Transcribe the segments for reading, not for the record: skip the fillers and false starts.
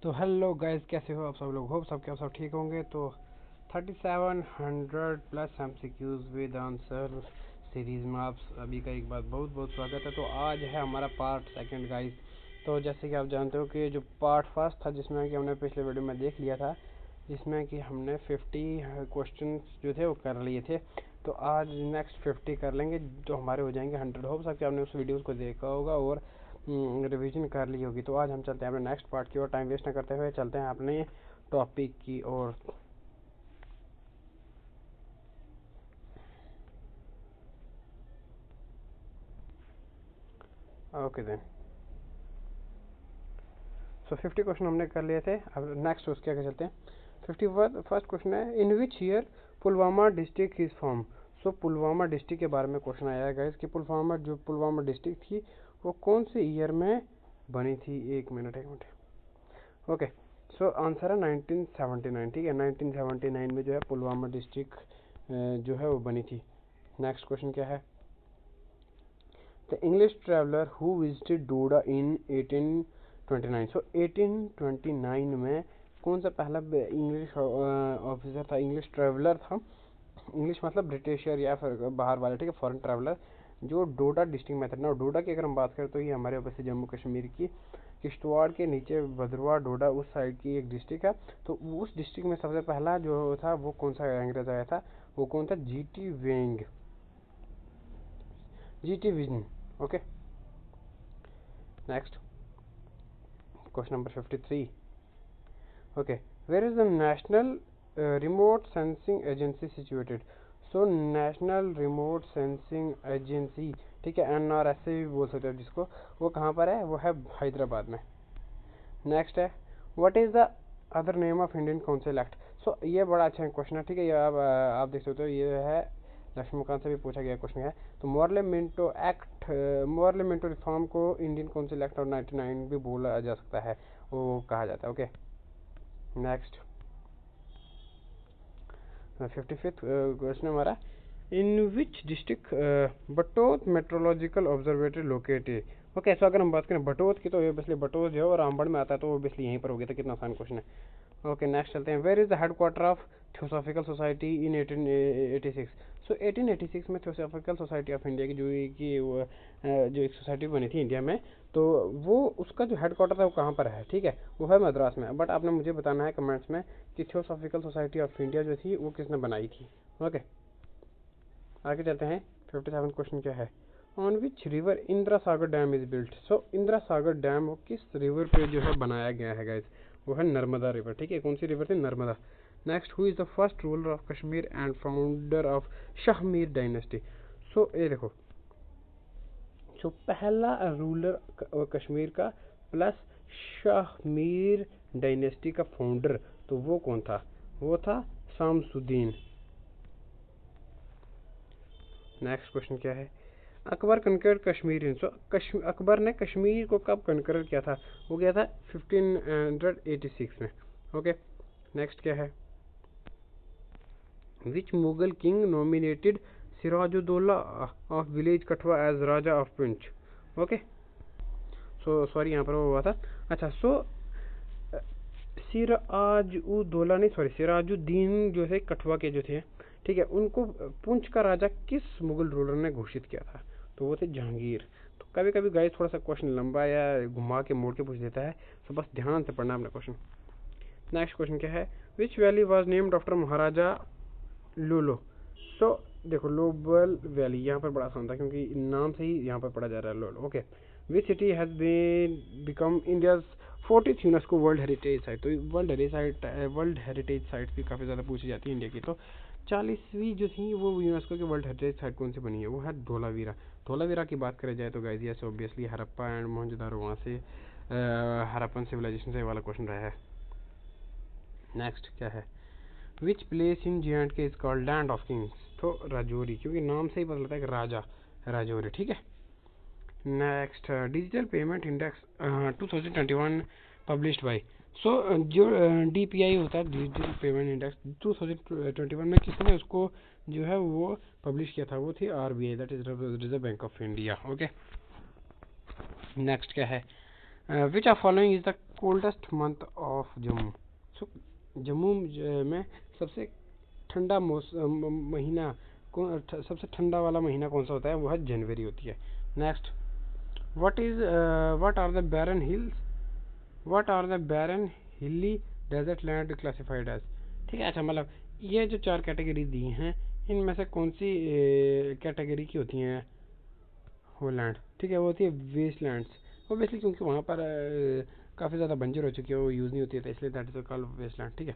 तो hello guys, कैसे हो आप सब लोग? होप सब ठीक होंगे। तो 3700 plus MCQs with answer series में आप सभी का एक बार बहुत बहुत स्वागत है। तो आज है हमारा पार्ट सेकंड गाइस। तो जैसे कि आप जानते हो कि जो पार्ट फर्स्ट था, जिसमें कि हमने पिछले वीडियो में देख लिया था, जिसमें कि हमने 50 क्वेश्चन जो थे वो कर लिए थे। तो आज नेक्स्ट 50 कर लेंगे, तो हमारे हो जाएंगे 100। हो सकता है आपने उस वीडियोस को देखा होगा और रिवीजन कर ली होगी। तो आज हम चलते हैं अपने नेक्स्ट पार्ट की ओर। टाइम वेस्ट न करते हुए चलते हैं अपने टॉपिक की ओर। ओके देन, सो 50 क्वेश्चन हमने कर लिए थे। अब नेक्स्ट उसके आगे चलते हैं। 51 फर्स्ट क्वेश्चन है, in which year Pulwama district is form. So Pulwama district के बारे में क्वेश्चन आया है गाइस कि पुलवामा डिस्ट्रिक्ट थी वो कौन से ईयर में बनी थी। एक मिनट ओके। सो आंसर है 1979। ठीक है, 1979 में जो है पुलवामा डिस्ट्रिक्ट जो है वो बनी थी। नेक्स्ट क्वेश्चन क्या है, the English traveller who visited Doda in 1829। So 1829 में कौन सा पहला इंग्लिश ऑफिसर था, इंग्लिश ट्रैवलर था। इंग्लिश मतलब ब्रिटिशर या फिर बाहर वाले, ठीक है, फॉरेन ट्रैवलर, जो डोडा डिस्ट्रिक्ट में था ना। डोडा की अगर हम बात करें तो ये हमारे ऊपर से जम्मू कश्मीर की किश्तवाड़ के नीचे भद्रवाह डोडा उस साइड की एक डिस्ट्रिक्ट है। तो उस डिस्ट्रिक्ट में सबसे पहला जो था वो कौन सा अंग्रेज आया था, वो कौन था, जीटी वेंग, जीटी विजन। Okay, next question number 53। Okay, where is the national remote sensing agency situated. So national remote sensing agency, ठीक है, NRSA भी बोल सकते हो जिसको, वो कहाँ पर है, वो है हैदराबाद में। नेक्स्ट है, what is the other name of Indian council act. So ये बड़ा अच्छा क्वेश्चन है, ठीक है, ये आप देख सकते हो, ये है लक्ष्मीकांत से भी पूछा गया क्वेश्चन है। तो मॉरले मिंटो रिफॉर्म को इंडियन काउंसिल एक्ट ऑफ 99 भी बोला जा सकता है, वो कहा जाता है। ओके, नेक्स्ट 55th क्वेश्चन हमारा, in which district Batote meteorological observatory located. Okay, so अगर हम बात करें बटोत की, तो ऑब्वियसली बटोत जो है वो रामबन में आता है, तो ऑब्वियसली यहीं पर हो गया था। कितना आसान क्वेश्चन है। ओके, नेक्स्ट चलते हैं, where is the headquarter of theosophical society in 1886। So 1886 में थियोसॉफिकल सोसाइटी ऑफ इंडिया की जो एक सोसाइटी बनी थी इंडिया में, तो वो उसका जो हेडक्वार्टर था वो कहाँ पर है, ठीक है, वो है मद्रास में। बट आपने मुझे बताना है कमेंट्स में कि थियोसॉफिकल सोसाइटी ऑफ इंडिया जो थी वो किसने बनाई थी। ओके, आगे चलते हैं। 57 क्वेश्चन क्या है, on which river Indira Sagar dam is built. So Indira Sagar dam वो किस रिवर पे जो है बनाया गया है गाइस, वो है नर्मदा रिवर। ठीक है, कौन सी रिवर थी, Narmada. Next, who is the first ruler of Kashmir and founder of Shahmir dynasty. So ये देखो, जो पहला रूलर कश्मीर का प्लस शाहमीर डायनेस्टी का फाउंडर, तो वो कौन था, वो था शामसुद्दीन। नेक्स्ट क्वेश्चन क्या है, अकबर कनकर कश्मीर इन। सो अकबर ने कश्मीर को कब कनकर किया था, वो गया था 1586 में। ओके, नेक्स्ट क्या है, which Mughal king nominated Sirajuddaula of village Kathua as raja of Poonch. Okay, so sorry यहाँ पर वो हुआ था। अच्छा, सो सिराजुद्दौला नहीं, सॉरी, सिराजुद्दीन जो थे कठवा के जो थे, ठीक है, उनको पुंछ का राजा किस मुगल रूलर ने घोषित किया था, तो वो थे जहांगीर। तो कभी कभी गाइस थोड़ा सा क्वेश्चन लंबा या घुमा के मोड़ के पूछ देता है, तो बस ध्यान से पढ़ना अपना क्वेश्चन। नेक्स्ट क्वेश्चन क्या है, which valley was named after Maharaja Lulo. So देखो, लोबल वैली यहाँ पर बड़ा आसान था क्योंकि नाम से ही यहाँ पर पढ़ा जा रहा है लोलो। Okay, which city has been become India's 40th UNESCO world heritage site. तो वर्ल्ड हेरिटेज साइट भी काफ़ी ज़्यादा पूछी जाती है इंडिया की। तो 40वीं जो थी वो यूनेस्को की वर्ल्ड हेरिटेज साइट कौन सी बनी है, वो है धोलावीरा। धोलावीरा की बात करें जाए तो guys yes obviously Harappa and Mohenjodaro, वहाँ से हड़प्पन सिविलाइजेशन से वाला क्वेश्चन रहा है। नेक्स्ट क्या है, which place in J&K is called land of Kings. तो राजौरी, क्योंकि नाम से ही पता लगता है कि राजा राजौरी। ठीक है, next digital payment index 2021 published by. So जो DPI होता है, डिजिटल पेमेंट इंडेक्स, 2021 में किसने उसको जो है वो पब्लिश किया था, वो थी RBI, that is Reserve Bank of India. Okay, next क्या है, which are following is the coldest month of Jammu. So Jammu में सबसे ठंडा महीना सबसे ठंडा वाला महीना कौन सा होता है, वो है जनवरी होती है। Next, what are the barren hills, what are the barren hilly desert land classified as। ठीक है, अच्छा मतलब ये जो 4 कैटेगरी दी हैं, इनमें से कौन सी कैटेगरी की होती हैं वो लैंड, ठीक है, वो होती है वेस्ट लैंड्स। ओबियसली क्योंकि वहाँ पर काफ़ी ज़्यादा बंजर हो चुकी है, वो यूज़ नहीं होती है, तो इसलिए that is called waste land. ठीक है,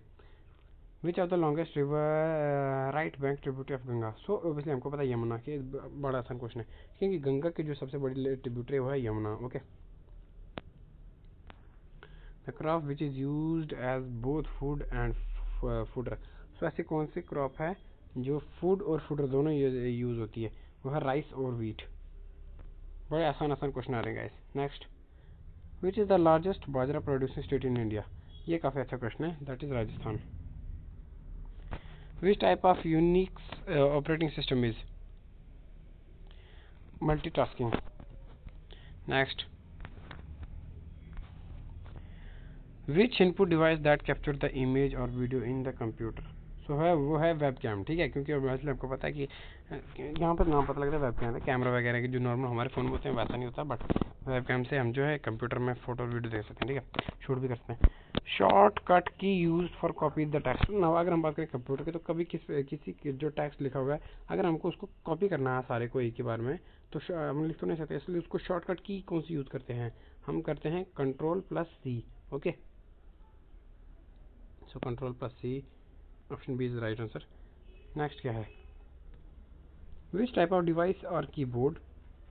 which are the longest river right bank tributary of Ganga. So obviously हमको पता है यमुना की, बड़ा आसान क्वेश्चन है, क्योंकि गंगा की जो सबसे बड़ी ट्रिब्यूटरी है वो है Yamuna. Okay, the crop which is used as both food and fodder. So ऐसी कौन सी क्रॉप है जो फूड और फूडर दोनों यूज़ होती है, वो है राइस और वीट। बड़े आसान आसान क्वेश्चन आ रहे हैं guys. Next, which is the largest bajra producing state in India. ये काफ़ी अच्छा क्वेश्चन है, that is Rajasthan. Which type of Unix operating system is multitasking. Next, which input device that capture the image और video in the computer. सो है वो है web cam. ठीक है, क्योंकि ऑब्वियसली आपको पता है कि यहाँ पर नाम पता लगता है वेब कैम है, कैमरा वगैरह की जो नॉर्मल हमारे फ़ोन में होते हैं वैसा नहीं होता, बट वेब कैम से हम जो है कंप्यूटर में फ़ोटो वीडियो देख सकते हैं। ठीक है, शूट भी कर सकते हैं। शॉर्टकट की use for copy the text. ना अगर हम बात करें कंप्यूटर की, तो कभी किसी जो टेक्स्ट लिखा हुआ है अगर हमको उसको कॉपी करना है सारे को एक ही बार में, तो हम लिख तो नहीं सकते, इसलिए उसको शॉर्टकट की कौन सी यूज़ करते हैं, हम करते हैं Ctrl+C। Okay, so Ctrl+C, option B is right answer. Next क्या है, विच टाइप ऑफ डिवाइस और keyboard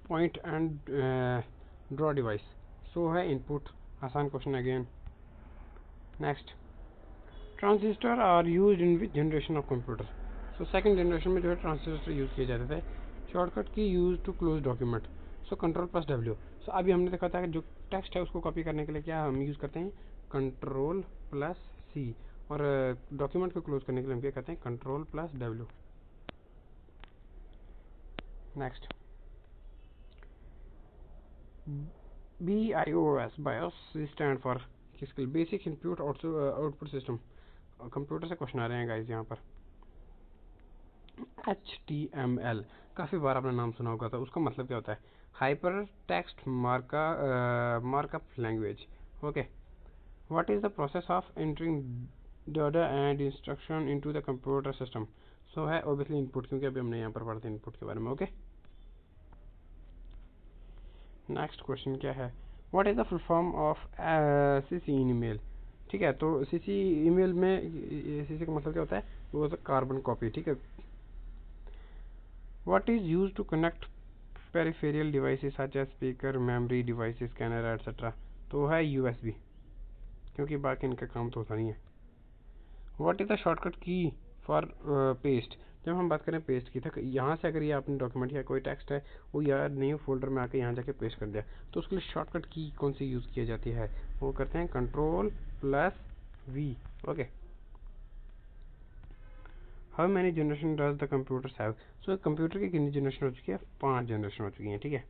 point and draw device. So है इनपुट, आसान question again. Next, transistor are use in which generation of computer. So second generation में जो है transistor use किए जाते थे। शॉर्टकट की use to close document. So Ctrl+W। So अभी हमने देखा था कि जो टेक्स्ट है उसको कॉपी करने के लिए क्या हम यूज़ करते हैं, Ctrl+C, और डॉक्यूमेंट को क्लोज करने के लिए हम क्या करते हैं, Ctrl+W। Next, BIOS, BIOS stand for किसके लिए, basic input output system. Computer से क्वेश्चन आ रहे हैं गाइस यहाँ पर। HTML काफ़ी बार आपने नाम सुना होगा, तो उसका मतलब क्या होता है, hyper text markup language. Okay, what is the process of entering data and instruction into the computer system. So है ऑब्वियसली इनपुट, क्योंकि अभी हमने यहाँ पर पढ़ते हैं इनपुट के बारे में। ओके, नेक्स्ट क्वेश्चन क्या है, what is the full form of CC in email. ठीक है, तो CC ईमेल में CC का मतलब क्या होता है, वो होता है कार्बन कॉपी। ठीक है, what is use to connect peripheral devices such as speaker, memory devices, camera etcetera. तो है USB, क्योंकि बाकी इनका काम तो होता नहीं है। व्हाट इज़ द शॉर्टकट की फॉर पेस्ट। जब हम बात करें पेस्ट की, तो यहाँ से अगर ये आपने डॉक्यूमेंट या कोई टेक्स्ट है वो यार न्यू फोल्डर में आके यहाँ जाके पेस्ट कर दिया, तो उसके लिए शॉर्टकट की कौन सी यूज़ की जाती है, वो करते हैं Ctrl+V। Okay, how many generation does the computer have. So computer की कितनी जनरेशन हो चुकी है, 5 जनरेशन हो चुकी हैं। ठीक है,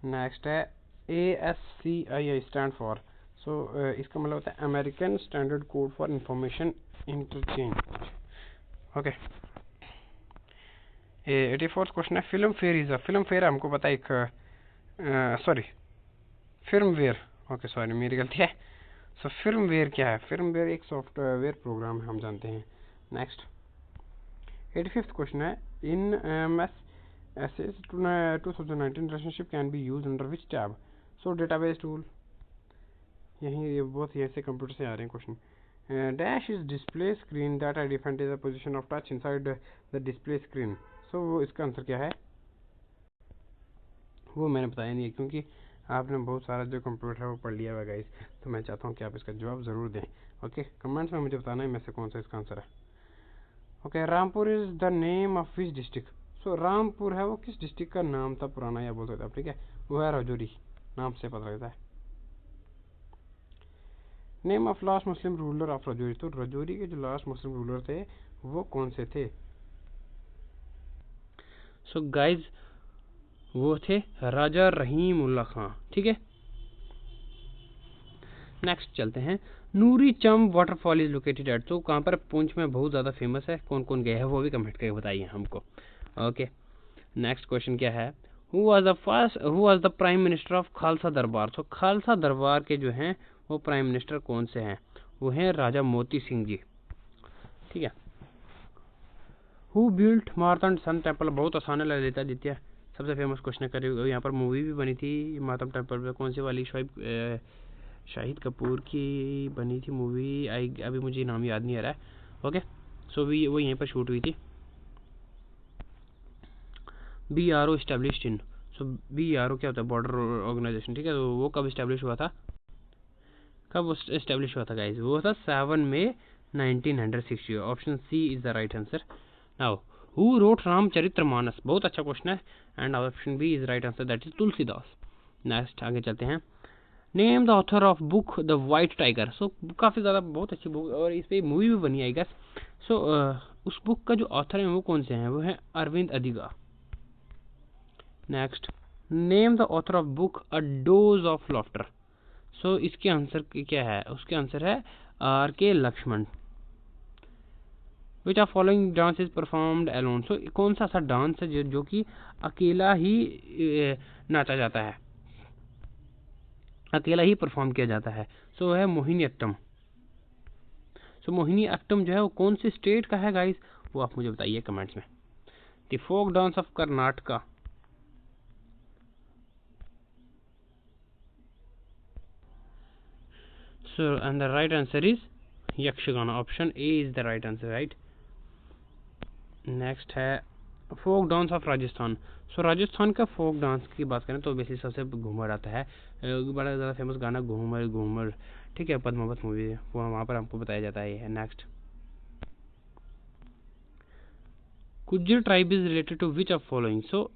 नेक्स्ट है ASCII स्टैंड फॉर। सो इसका मतलब होता है American standard code for information interchange. Okay, 84th question है, Filmfare is a. Filmfare हमको पता है एक सॉरी फिल्मवेयर। ओके सॉरी, मेरी गलती है। सो फिल्मवेयर क्या है, फिल्मवेयर एक सॉफ्टवेयर प्रोग्राम है, हम जानते हैं। नेक्स्ट, 85th क्वेश्चन है, इन MS SS 2019 relationship can be use under which tab. So database tool. यहीं ये बहुत ही ऐसे कंप्यूटर से आ रहे हैं question. Dash is display screen that identifies the position of touch inside the display screen. So वो इसका आंसर क्या है, वो मैंने बताया नहीं है, क्योंकि आपने बहुत सारा जो कंप्यूटर है वो पढ़ लिया हुआ गाइस, तो मैं चाहता हूँ कि आप इसका जवाब ज़रूर दें। ओके, कमेंट्स में मुझे बताना है में से कौन सा इसका आंसर है। Okay, Rampur is the name of which district. So Rampur है वो किस डिस्ट्रिक्ट का नाम था पुराना, या बोल सकते आप। ठीक है, वो है राजौरी, नाम से पता लगता है। Name of last Muslim ruler of Rajouri. तो राजौरी के जो लास्ट मुस्लिम रूलर थे वो कौन से थे। सो गाइज वो थे राजा रहीम उल्ला खां। ठीक है, नेक्स्ट चलते हैं, नूरी चम वाटरफॉल इज लोकेटेड एट, तो कहाँ पर, पुंछ में बहुत ज़्यादा फेमस है, कौन कौन गए हैं वो भी कमेंट करके बताइए हमको। ओके, नेक्स्ट क्वेश्चन क्या है, who was the prime minister of Khalsa दरबार, तो खालसा दरबार के जो हैं वो प्राइम मिनिस्टर कौन से हैं, वो हैं राजा मोती सिंह जी। ठीक है, who built Martand sun temple, बहुत आसान है, ललिता आदित्य सबसे फेमस क्वेश्चन करी, यहाँ पर मूवी भी बनी थी मातम टेम्पल पे, कौन सी वाली, शाहिद कपूर की बनी थी मूवी, अभी मुझे नाम याद नहीं आ रहा है। ओके, सो भी वो यहीं पर शूट हुई थी। BRO established in, so BRO क्या होता है, बॉर्डर ऑर्गेनाइजेशन। ठीक है, तो वो कब इस्टेब्लिश हुआ था, कब इस्टेब्लिश हुआ था गाइज, वो था 7 मई 1960। Option C is the right answer. Now who wrote Ramcharitmanas, बहुत अच्छा क्वेश्चन है, and option B is right answer, that is Tulsidas. Next आगे चलते हैं, name the author of book the white tiger, so काफ़ी ज़्यादा बहुत अच्छी बुक, और इस पर मूवी भी बनी आई गेस। सो उस बुक का जो ऑथर है वो कौन से हैं, वो है Aravind Adiga. Next, name the author of book a dose of laughter, so इसके आंसर क्या है, उसके आंसर है RK Laxman. Which are following dance is performed alone, so कौन सा ऐसा डांस है जो कि अकेला ही नाचा जाता है, अकेला ही परफॉर्म किया जाता है, सो है मोहिनी अट्टम। सो मोहिनी अट्टम जो है वो कौन सी स्टेट का है गाइस, वो आप मुझे बताइए कमेंट्स में। The folk dance of Karnataka, so and the right answer is Yakshagana, option A is the right answer, right. Next है folk dance of Rajasthan, so Rajasthan का फोक डांस की बात करें तो बेसिकली सबसे घूमर आता है, बड़ा ज़्यादा फेमस गाना घूमर घूमर, ठीक है, पद्मावत मूवी है, वो वहाँ पर हमको बताया जाता है। Next, Gujjar tribe is related to which of following, so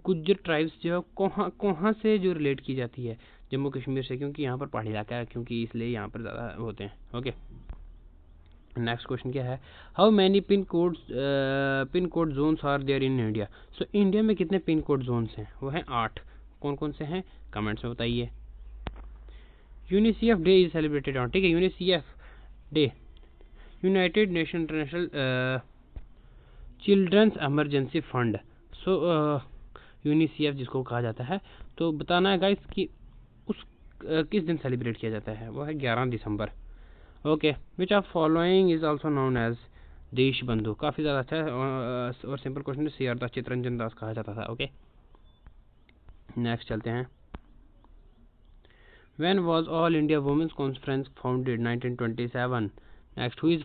Gujjar tribes जो है कहाँ से जो रिलेट की जाती है, जम्मू कश्मीर से, क्योंकि यहाँ पर पहाड़ी इलाका है, क्योंकि इसलिए यहाँ पर ज़्यादा होते हैं। ओके, नेक्स्ट क्वेश्चन क्या है, how many pin code zones are there in India, so India में कितने पिन कोड जोन्स हैं, वो हैं 8, कौन कौन से हैं कमेंट्स में बताइए। UNICEF day is celebrated on, ठीक है, UNICEF day united nation international children's emergency fund, so UNICEF जिसको कहा जाता है, तो बताना है गाइस कि उस किस दिन सेलिब्रेट किया जाता है, वो है 11 दिसंबर। Okay, which are following is also known as Desh Bandhu, काफ़ी ज़्यादा अच्छा है, और सिंपल क्वेश्चन है, CR दास, चितरंजन दास कहा जाता था। ओके, नेक्स्ट चलते हैं, when was all India women's conference founded, 1927। Next, who is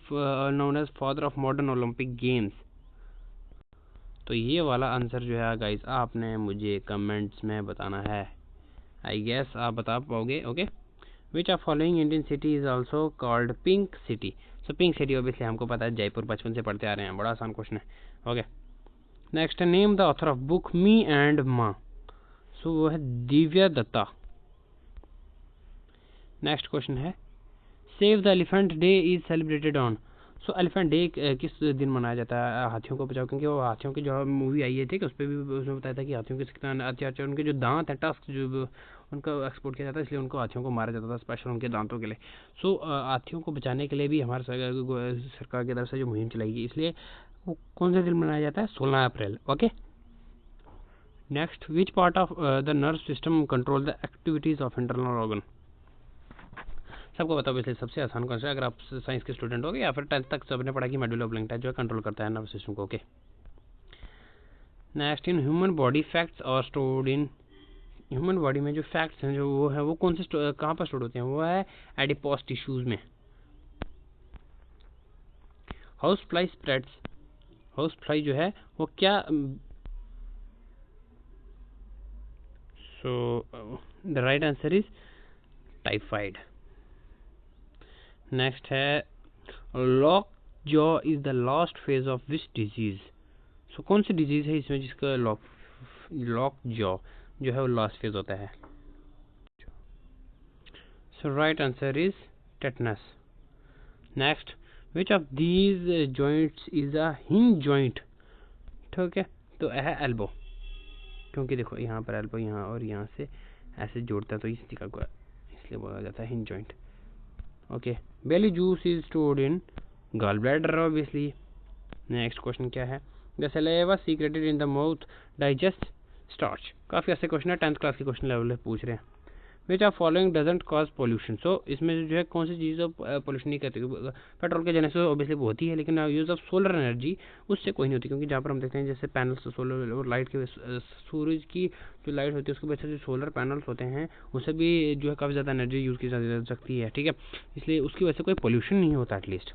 known as father of modern Olympic games, तो ये वाला आंसर जो है गाइस आपने मुझे कमेंट्स में बताना है, आई गेस आप बता पाओगे। Okay, which are following Indian city is also called pink city, so pink city obviously हमको पता है, जयपुर बचपन से पढ़ते आ रहे हैं, बड़ा आसान क्वेश्चन है। Okay, next, name the author of book me and माँ, सो वो है दिव्या दत्ता। नेक्स्ट क्वेश्चन है, save the elephant day is celebrated on, so elephant day किस दिन मनाया जाता है, हाथियों को बचाओ, क्योंकि वो हाथियों की जो मूवी आई है, ठीक है, उस पर भी उसमें बताया था कि हाथियों के कितना अच्छे उनके जो दांत है, टस्क जो उनका एक्सपोर्ट किया जाता है, इसलिए उनको हाथियों को मारा जाता था स्पेशल उनके दांतों के लिए। सो हाथियों को बचाने के लिए भी हमारे सरकार की तरफ से जो मुहिम चलाई गई, इसलिए वो कौन सा दिन मनाया जाता है, 16 अप्रैल। Okay, next, which part of the nerve system control the activities of internal organ, सबको बताओ वैसे सबसे आसान कौन सा है, अगर आप साइंस के स्टूडेंट हो गए या फिर 10th तक सबने पढ़ा कि मेडुला ऑब्लंगेटा जो है कंट्रोल करता है नर्व सिस्टम को। ओके, नेक्स्ट, इन ह्यूमन बॉडी फैक्ट्स और स्टोर्ड इन, ह्यूमन बॉडी में जो फैक्ट्स हैं जो वो है वो कौन से कहाँ पर स्टोर होते हैं, वो है एडिपोज टिश्यूज में। House fly spreads, house fly जो है वो क्या, so the right answer is typhoid. Next है, lock jaw is the last phase of which disease, so कौन सी डिजीज है इसमें जिसका लॉक जॉ जो है वो लास्ट फेज होता है, so right answer is tetanus. Next, which of these joints is a hinge joint, ठीक है, तो है एल्बो, क्योंकि देखो यहाँ पर एल्बो यहाँ और यहाँ से ऐसे जोड़ता है तो इस जगह को इसलिए बोला जाता है hinge joint. Okay, bile juice is stored in gall bladder obviously. Next question क्या है, the saliva secreted in the mouth digest starch. काफ़ी अच्छे क्वेश्चन है, 10th क्लास के क्वेश्चन लेवल में पूछ रहे हैं। Which are following doesn't cause pollution. So इसमें जो है कौन सी चीज़ पोल्यूशन नहीं करती। पेट्रोल के जलने से ऑब्वियसली वो होती है, लेकिन यूज़ ऑफ सोलर एनर्जी उससे कोई नहीं होती, क्योंकि जहाँ पर हम देखते हैं जैसे पैनल्स सोलर और लाइट के सूरज की जो लाइट होती है उसकी वजह से जो सोलर पैनल्स होते हैं उससे भी जो है काफ़ी ज़्यादा एनर्जी यूज़ की जा सकती है, ठीक है, इसलिए उसकी वजह से कोई पोल्यूशन नहीं होता at least.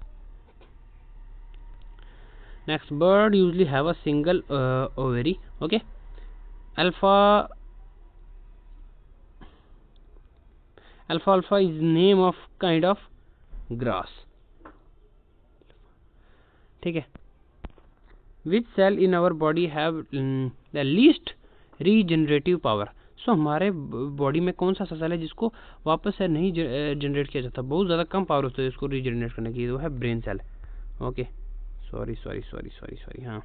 Next, bird usually have a single ovary. Okay, alfalfa is name of kind of grass, ठीक है। which cell in our body have the least regenerative power। सो हमारे बॉडी में कौन सा सेल है जिसको वापस से नहीं जनरेट किया जाता, बहुत ज़्यादा कम पावर होता है इसको रीजनरेट करने की, वो है ब्रेन सेल। ओके, सॉरी, हाँ,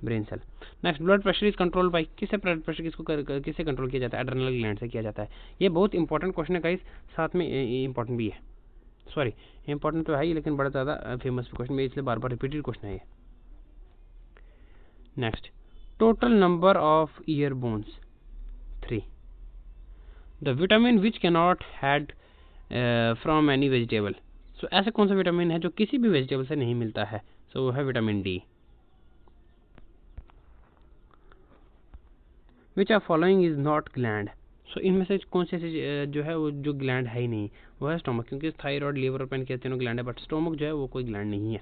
brain cell. Next, blood pressure is control by. किससे ब्लड प्रेशर किससे कंट्रोल किया जाता है, एड्रेनल ग्लैंड से किया जाता है। ये बहुत इंपॉर्टेंट क्वेश्चन है गाइस, साथ में इंपॉर्टेंट भी है, सॉरी इंपॉर्टेंट तो है ही लेकिन बड़ा ज़्यादा फेमस क्वेश्चन है, इसलिए बार बार रिपीटेड क्वेश्चन है ये। Next, total number of ear bones 3। The vitamin which cannot had from any vegetable. So ऐसा कौन सा विटामिन है जो किसी भी वेजिटेबल से नहीं मिलता है, सो वो है vitamin D. Which are following is not gland. So इनमें से कौन से जो है वो जो ग्लैंड है ही नहीं, वो है स्टोमक, क्योंकि थायराइड, लिवर और पैनक्रियास तीनों ग्लैंड है, बट स्टोमक जो है वो कोई ग्लैंड नहीं है।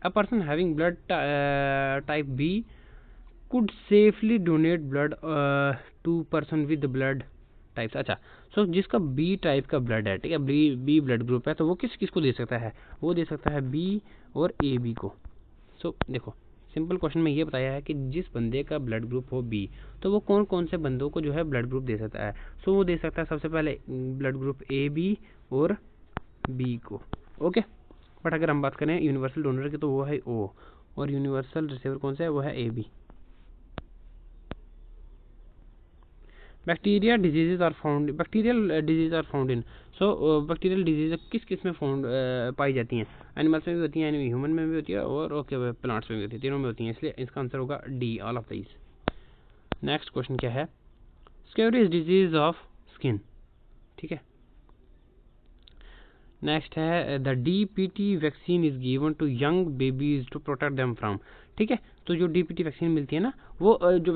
A person having blood type B could safely donate blood to person with blood types. अच्छा, सो जिसका बी टाइप का ब्लड है, ठीक है, बी ब्लड ग्रुप है, तो वो किस को दे सकता है, वो दे सकता है बी और ए बी को। सो देखो, सिंपल क्वेश्चन में ये बताया है कि जिस बंदे का ब्लड ग्रुप हो बी, तो वो कौन कौन से बंदों को जो है ब्लड ग्रुप दे सकता है। सो वो दे सकता है सबसे पहले ब्लड ग्रुप ए बी और बी को। ओके, बट अगर हम बात करें यूनिवर्सल डोनर की तो वो है ओ, और यूनिवर्सल रिसीवर कौन सा है, वो है A B. Bacterial diseases are found in. So bacterial disease किस में फाउंड पाई जाती हैं, एनिमल्स में भी होती हैं, ह्यूमन में भी होती है, और ओके प्लांट्स में भी होती है, तीनों में होती हैं, इसलिए इसका आंसर होगा D, all of these. Next question क्या है, स्केरियस डिजीज ऑफ स्किन, ठीक है। नेक्स्ट है the DPT vaccine is given to young babies to protect them from, ठीक है। तो जो डीपीटी वैक्सीन मिलती है ना, वो जो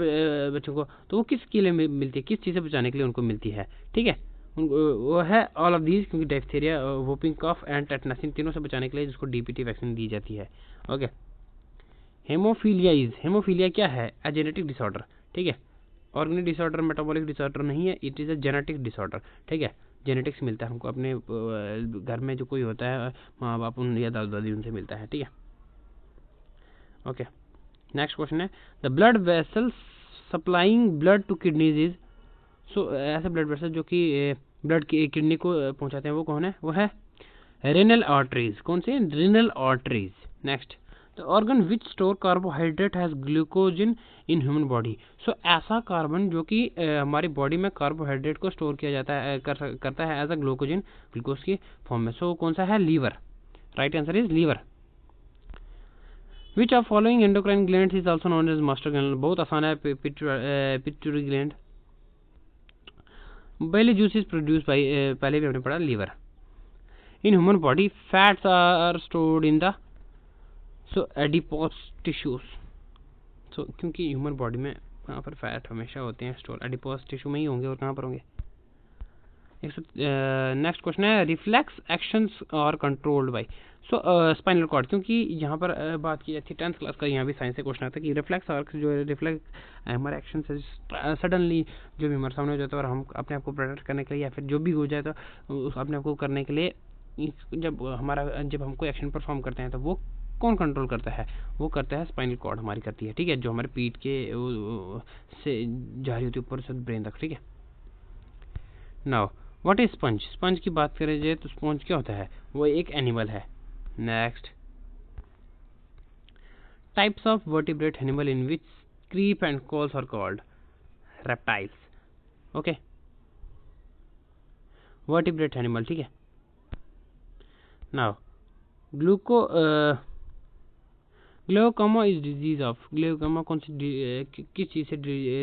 बच्चों को, तो वो किसके लिए मिलती है, किस चीज़ से बचाने के लिए उनको मिलती है, ठीक है। वो है ऑल ऑफ दीज, क्योंकि diphtheria, whooping cough and tetanus, इन तीनों से बचाने के लिए जिसको डीपीटी वैक्सीन दी जाती है। ओके, हेमोफीलिया क्या है, अ जेनेटिक डिसऑर्डर, ठीक है। ऑर्गेनिक डिसऑर्डर, मेटाबॉलिक डिसऑर्डर नहीं है, it is a genetic disorder, ठीक है। जेनेटिक्स मिलता है हमको अपने घर में जो कोई होता है, माँ बाप उन या दादा दादी उनसे मिलता है, ठीक है। ओके, नेक्स्ट क्वेश्चन है the blood vessels supplying blood to kidneys is. So ऐसे ब्लड वेसल जो कि ब्लड की किडनी को पहुंचाते हैं, वो कौन है, वो है रेनल आर्टरीज। कौन से, renal arteries. Next, the organ which store carbohydrate has glycogen in human body. So ऐसा कार्बन जो कि हमारी बॉडी में कार्बोहाइड्रेट को स्टोर किया जाता है, करता है एज अ ग्लूकोजन, ग्लूकोज की फॉर्म में। सो कौन सा है, liver. Right answer is liver. Which are following endocrine gland is also known as master gland. बहुत आसान है, pituitary gland. Bile juice is produce by, पहले भी हमने पढ़ा, liver. In human body fats are stored in the so adipose tissues. So क्योंकि human body में कहाँ पर फैट हमेशा होते हैं स्टोर, एडिपोस टिश्यू में ही होंगे, और कहाँ पर होंगे। नेक्स्ट क्वेश्चन है reflex actions are controlled by. So spinal cord, क्योंकि यहाँ पर बात की जाती है 10th क्लास का, यहाँ भी साइंस से क्वेश्चन आता है कि रिफ्लेक्स आर्क जो है, रिफ्लेक्स हमारे एक्शन से सडनली जो भी हमारे सामने हो जाता है, और हम अपने आप को प्रोटेक्ट करने के लिए या फिर जो भी हो जाए तो अपने आप को करने के लिए, जब हम कोई एक्शन परफॉर्म करते हैं तो वो कौन कंट्रोल करता है, वो करता है स्पाइनल कॉर्ड हमारी करती है, ठीक है, जो हमारे पीठ के से जा रही होती है ऊपर से ब्रेन तक, ठीक है। Now what is sponge. Sponge की बात करें जाए तो स्पंज क्या होता है, वो एक एनिमल है। Next, types of vertebrate animal in which creep and crawls are called, reptiles. Okay, vertebrate animal, ठीक है। Now glaucoma is disease of, glaucoma कौन सी किस चीज़ से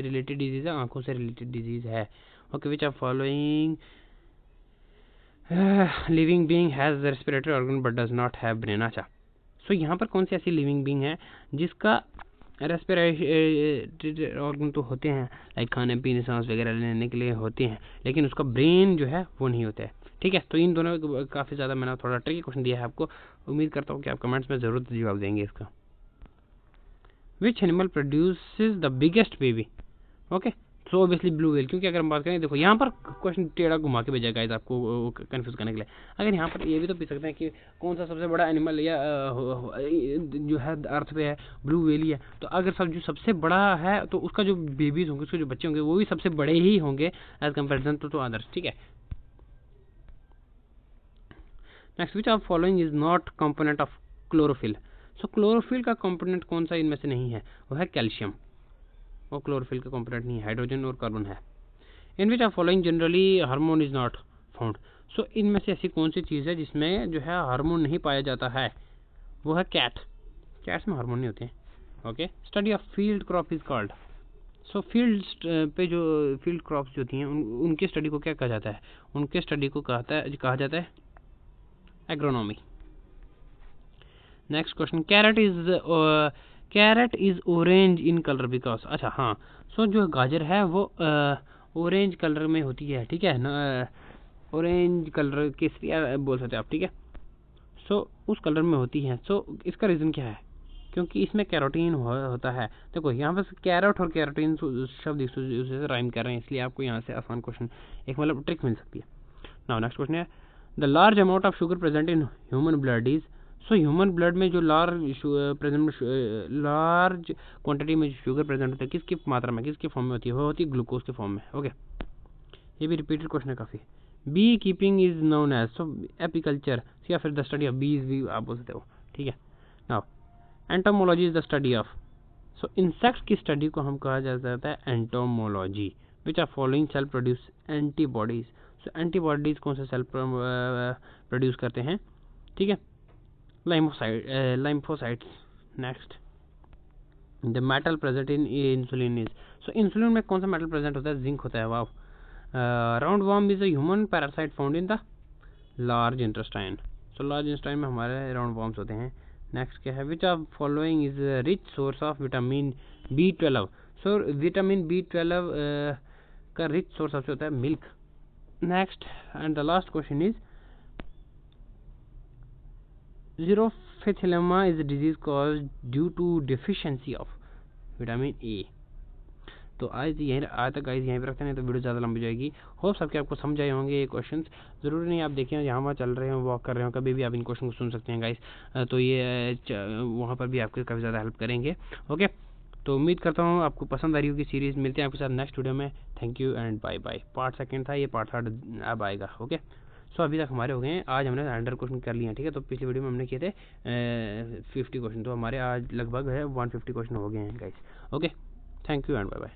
रिलेटेड डिजीज है? आंखों से रिलेटेड डिजीज है। Okay, which are following living being has respiratory organ but does not have brain. अच्छा, सो यहाँ पर कौन सी ऐसी लिविंग बीइंग है जिसका रेस्पिरेटरी ऑर्गन तो होते हैं, लाइक खाने पीने सांस वगैरह लेने के लिए होते हैं, लेकिन उसका ब्रेन जो है वो नहीं होता है। ठीक है, तो इन दोनों काफ़ी ज़्यादा मैंने थोड़ा ट्रिकी क्वेश्चन दिया है आपको। उम्मीद करता हूँ कि आप कमेंट्स में ज़रूर जवाब देंगे इसका। Which animal produces the biggest baby? Okay, so obviously blue whale, क्योंकि अगर हम बात करें, देखो यहाँ पर क्वेश्चन टेढ़ा घुमा के भेजा गाइस आपको कंफ्यूज करने के लिए। अगर यहाँ पर ये भी तो पूछ सकते हैं कि कौन सा सबसे बड़ा एनिमल या जो है अर्थ पे है, ब्लू व्हेल ही है। तो अगर सब जो सबसे बड़ा है तो उसका जो बेबीज होंगे, उसके जो बच्चे होंगे वो भी सबसे बड़े ही होंगे एज कंपेरिजन टू अदर्स। ठीक है, next, which of following is not component of chlorophyll? So chlorophyll का कंपोनेंट कौन सा इनमें से नहीं है? वो है कैल्शियम। वो क्लोरोफिल का कंपोनेंट नहीं है, हाइड्रोजन और कार्बन है। In which of following generally hormone is not found? So इनमें से ऐसी कौन सी चीज़ है जिसमें जो है हार्मोन नहीं पाया जाता है? वो है कैट। कैट्स में हार्मोन नहीं होते हैं। Okay, study of field crop is called. So field पे जो फील्ड क्रॉप्स जो होती हैं उनके स्टडी को क्या कहा जाता है? उनके स्टडी को कहा जाता है agronomy. Next question, carrot is orange in colour because. अच्छा हाँ, सो जो गाजर है वो ऑरेंज कलर में होती है। ठीक है, ऑरेंज कलर केसरिया बोल सकते हैं आप। ठीक है, सो उस कलर में होती है। सो इसका रीज़न क्या है? क्योंकि इसमें कैरोटीन होता है। देखो यहाँ पर कैरेट और कैरोटीन शब्द एक दूसरे से राइम कर रहे हैं, इसलिए आपको यहाँ से आसान क्वेश्चन एक मतलब ट्रिक मिल सकती है। नाउ नेक्स्ट क्वेश्चन है, the large amount of sugar present in human blood is. So human blood में जो लार्ज क्वांटिटी में शुगर प्रेजेंट होता है, किसकी मात्रा में, किसकी फॉर्म में होती है? वो होती है ग्लूकोज के फॉर्म में। ओके, ये भी रिपीटेड क्वेश्चन है काफ़ी। Bee keeping is known as, so apiculture या फिर द स्टडी ऑफ बीज भी आप बोल सकते हो। ठीक है, now entomology is the study of. So insects की स्टडी को हम कहा जाता है entomology. Which are following cell produce antibodies. So antibodies कौन से सेल प्रोड्यूस करते हैं? ठीक है, lymphocytes. Next, the metal present in insulin is. So insulin में कौन सा मेटल प्रेजेंट होता है? जिंक होता है। Wow. Round worm is a human parasite found in the large intestine. So large intestine में हमारे राउंड वर्म्स होते हैं। नेक्स्ट क्या है, which of following is rich source of vitamin B12? So vitamin B12 का rich source सबसे होता है milk. Next and the last question is, Xerophthalmia is a disease caused due to deficiency of vitamin A। तो आज तक guys यहीं पर रखते हैं, तो वीडियो ज़्यादा लंबी जाएगी। होप सबके आपको समझ आए होंगे ये क्वेश्चंस। ज़रूरी नहीं आप देखें यहाँ वहाँ चल रहे हो, वॉक कर रहे हो, कभी भी आप इन क्वेश्चन को सुन सकते हैं गाइस। तो ये वहाँ पर भी आपको काफ़ी ज़्यादा हेल्प करेंगे। ओके, तो उम्मीद करता हूँ आपको पसंद आ रही होगी सीरीज़। मिलते हैं आपके साथ नेक्स्ट वीडियो में। Thank you and bye bye. Part second था, ये पार्ट थर्ड अब आएगा। ओके, सो अभी तक हमारे हो गए हैं, आज हमने 100 क्वेश्चन कर लिए हैं। ठीक है, तो पिछली वीडियो में हमने किए थे 50 क्वेश्चन, तो हमारे आज लगभग है 150 क्वेश्चन हो गए हैं guys. Okay, thank you and bye bye.